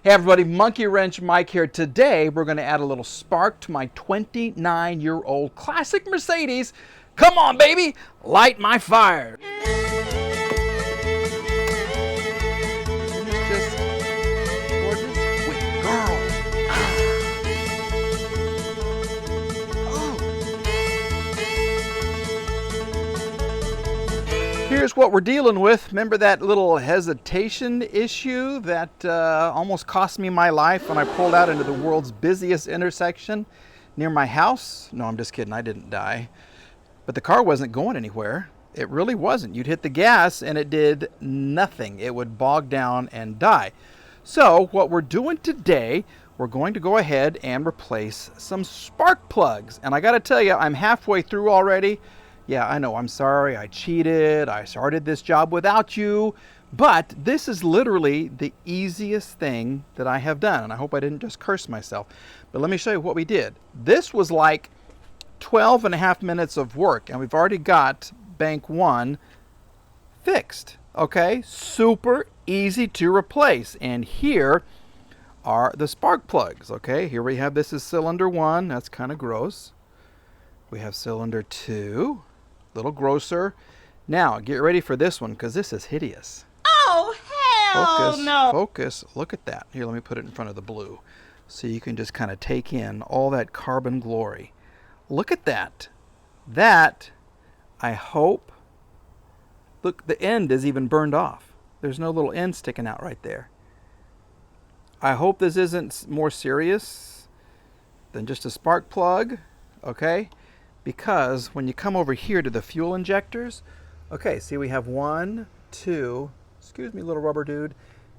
Hey everybody, Monkey Wrench Mike here. Today we're going to add a little spark to my 29-year-old classic Mercedes. Come on baby, light my fire. It's just gorgeous. Wait, girl. Here's what we're dealing with. Remember that little hesitation issue that almost cost me my life when I pulled out into the world's busiest intersection near my house? No, I'm just kidding. I didn't die. But the car wasn't going anywhere. It really wasn't. You'd hit the gas and it did nothing. It would bog down and die. So what we're doing today, we're going to go ahead and replace some spark plugs. And I got to tell you, I'm halfway through already. Yeah, I know, I'm sorry, I cheated, I started this job without you, but this is literally the easiest thing that I have done, and I hope I didn't just curse myself. But let me show you what we did. This was like 12 and a half minutes of work, and we've already got bank one fixed, okay? Super easy to replace, and here are the spark plugs, okay? Here we have, this is cylinder one, that's kind of gross. We have cylinder two. Little grosser. Now get ready for this one because this is hideous. Oh hell no! Focus. Look at that. Here, let me put it in front of the blue so you can just kind of take in all that carbon glory. Look at that. That, I hope. Look, the end is even burned off. There's no little end sticking out right there. I hope this isn't more serious than just a spark plug. Okay. Because when you come over here to the fuel injectors, okay, see we have 1, 2, excuse me little rubber dude,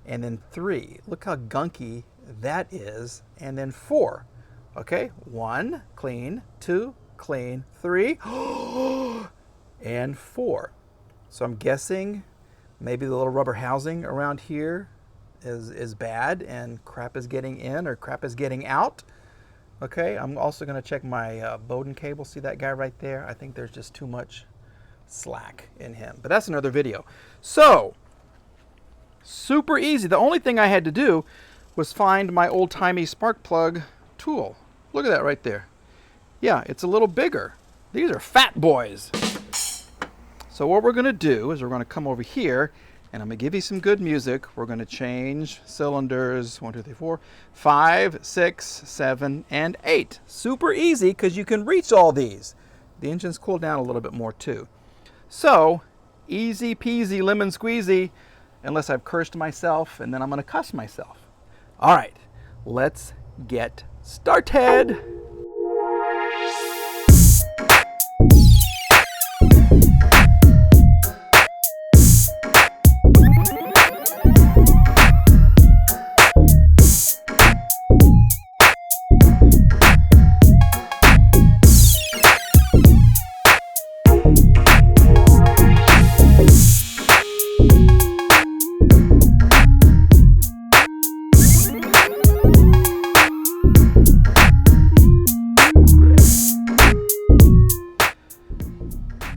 and then 3. Look how gunky that is, and then 4. Okay, 1, clean, 2, clean, 3, and 4. So I'm guessing maybe the little rubber housing around here is bad and crap is getting in or crap is getting out. Okay, I'm also going to check my Bowden cable. See that guy right there? I think there's just too much slack in him. But that's another video. So, super easy. The only thing I had to do was find my old-timey spark plug tool. Look at that right there. Yeah, it's a little bigger. These are fat boys. So what we're going to do is we're going to come over here and I'm going to give you some good music. We're going to change cylinders 1, 2, 3, 4, 5, 6, 7, and 8. Super easy because you can reach all these. The engine's cooled down a little bit more too. So easy peasy lemon squeezy, unless I've cursed myself and then I'm going to cuss myself. All right, let's get started.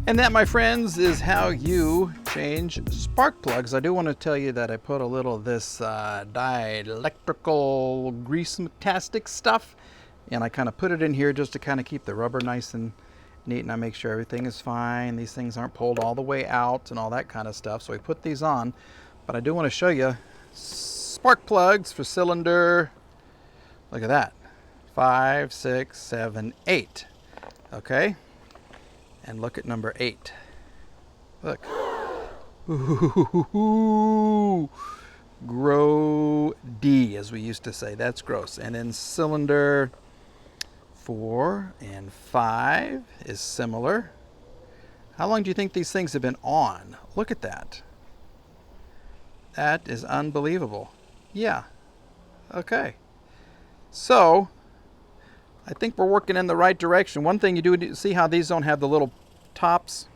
And that, my friends, is how you change spark plugs. I do want to tell you that I put a little of this dielectrical grease-tastic stuff, and I kind of put it in here just to kind of keep the rubber nice and neat, and I make sure everything is fine. These things aren't pulled all the way out and all that kind of stuff, so we put these on. But I do want to show you spark plugs for cylinder, look at that, 5, 6, 7, 8, okay? And look at number 8. Look. Ooh, grow D, as we used to say. That's gross. And then cylinder 4 and 5 is similar. How long do you think these things have been on? Look at that. That is unbelievable. Yeah. Okay. So I think we're working in the right direction. One thing you do, see how these don't have the little tops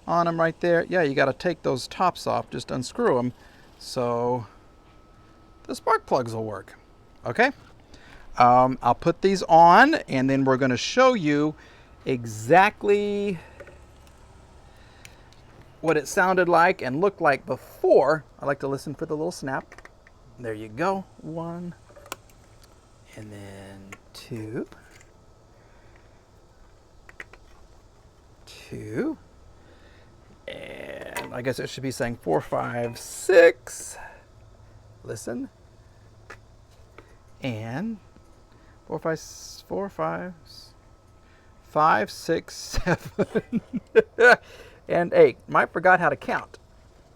on them right there? Yeah, you got to take those tops off, just unscrew them, so the spark plugs will work. Okay? I'll put these on, and then we're going to show you exactly what it sounded like and looked like before. I like to listen for the little snap. There you go. 1, and then 2, 2, and I guess it should be saying 4, 5, 6. Listen. And 4, 5, 6, 7, and 8. Might forgot how to count.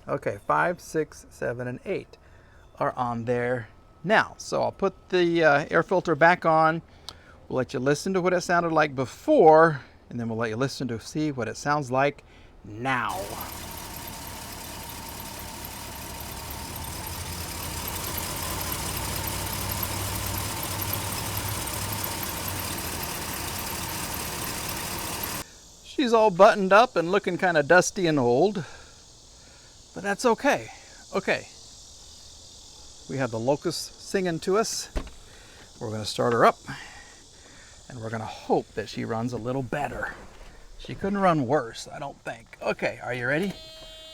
Okay, 5, 6, 7, and 8 are on there now. So I'll put the air filter back on. We'll let you listen to what it sounded like before, and then we'll let you listen to see what it sounds like now. She's all buttoned up and looking kind of dusty and old, but that's okay. Okay. We have the locust singing to us. We're going to start her up, and we're going to hope that she runs a little better. She couldn't run worse, I don't think. Okay, are you ready?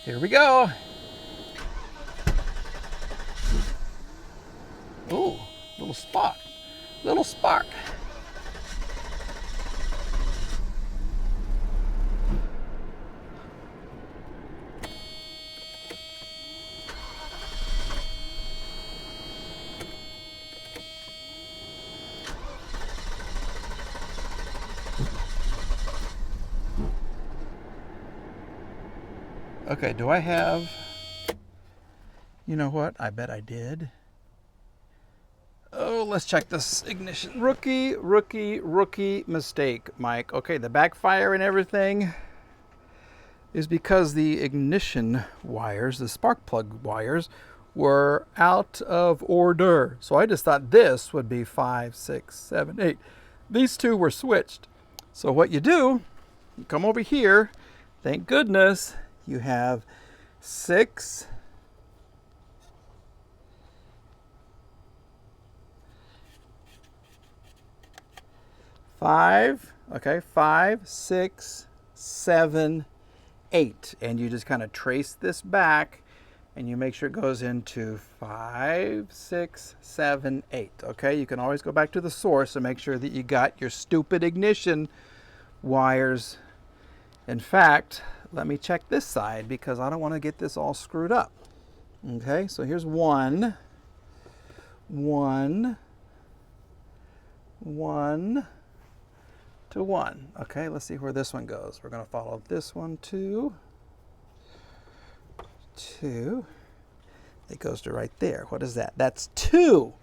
Here we go. Ooh, little spark. Little spark. Okay, do I have, you know what? I bet I did. Oh, let's check this ignition. Rookie mistake, Mike. Okay, the backfire and everything is because the ignition wires, the spark plug wires, were out of order. So I just thought this would be 5, 6, 7, 8. These two were switched. So what you do, you come over here, thank goodness, you have 6, 5, okay, 5, 6, 7, 8. And you just kind of trace this back and you make sure it goes into 5, 6, 7, 8. Okay, you can always go back to the source and make sure that you got your stupid ignition wires. In fact, let me check this side because I don't want to get this all screwed up. Okay, so here's 1, 1, 1 to 1. Okay, let's see where this one goes. We're going to follow this one, 2, 2. It goes to right there. What is that? That's 2,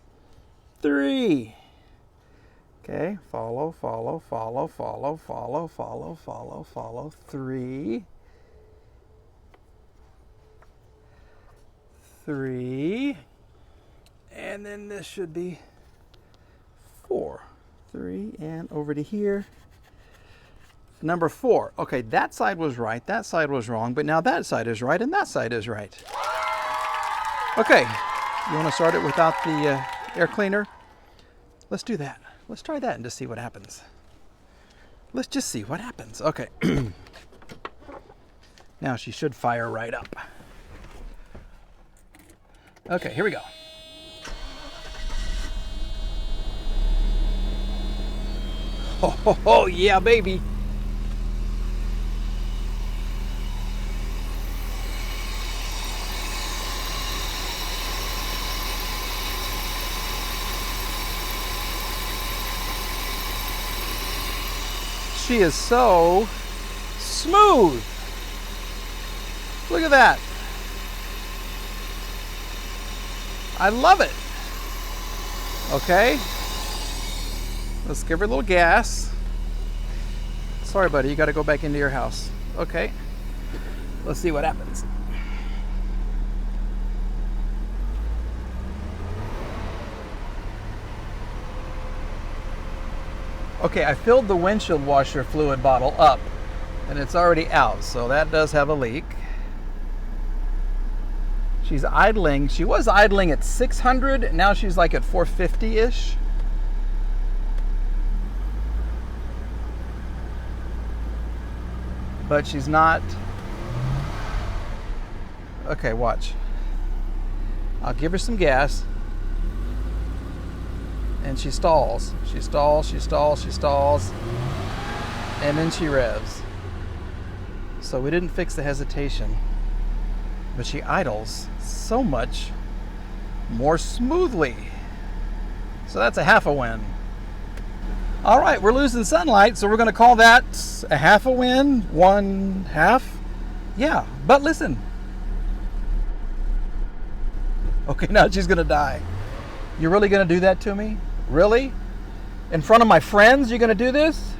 3. Okay, follow, 3, 3, and then this should be 4, 3, and over to here, number 4. Okay, that side was right, that side was wrong, but now that side is right and that side is right. Okay, you want to start it without the air cleaner? Let's do that. Let's try that and just see what happens. Let's just see what happens. Okay. Now she should fire right up. Okay, here we go. Oh, yeah, baby. She is so smooth. Look at that. I love it. Okay. Let's give her a little gas. Sorry, buddy, you got to go back into your house. Okay. Let's see what happens. Okay, I filled the windshield washer fluid bottle up and it's already out, so that does have a leak. She's idling. She was idling at 600, now she's like at 450-ish. But she's not. Okay, watch. I'll give her some gas. and she stalls. She stalls, she stalls, she stalls, and then she revs. So we didn't fix the hesitation, but she idles so much more smoothly. So that's a half a win. All right, we're losing sunlight, so we're going to call that a half a win, 1/2. Yeah, but listen. Okay, now she's going to die. You're really going to do that to me? Really? In front of my friends, you're going to do this?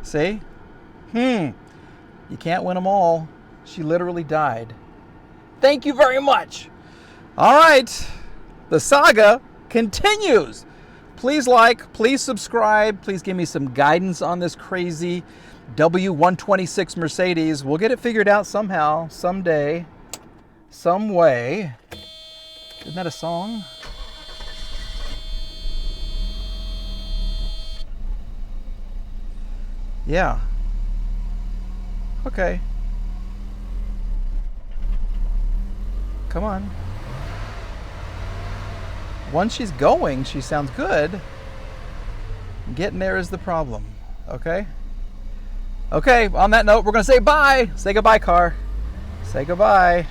See? You can't win them all. She literally died. Thank you very much. All right. The saga continues. Please like, please subscribe, please give me some guidance on this crazy W126 Mercedes. We'll get it figured out somehow, someday, some way. Isn't that a song? Yeah. Okay. Come on. Once she's going, she sounds good. Getting there is the problem. Okay? Okay, on that note, we're going to say bye. Say goodbye, car. Say goodbye.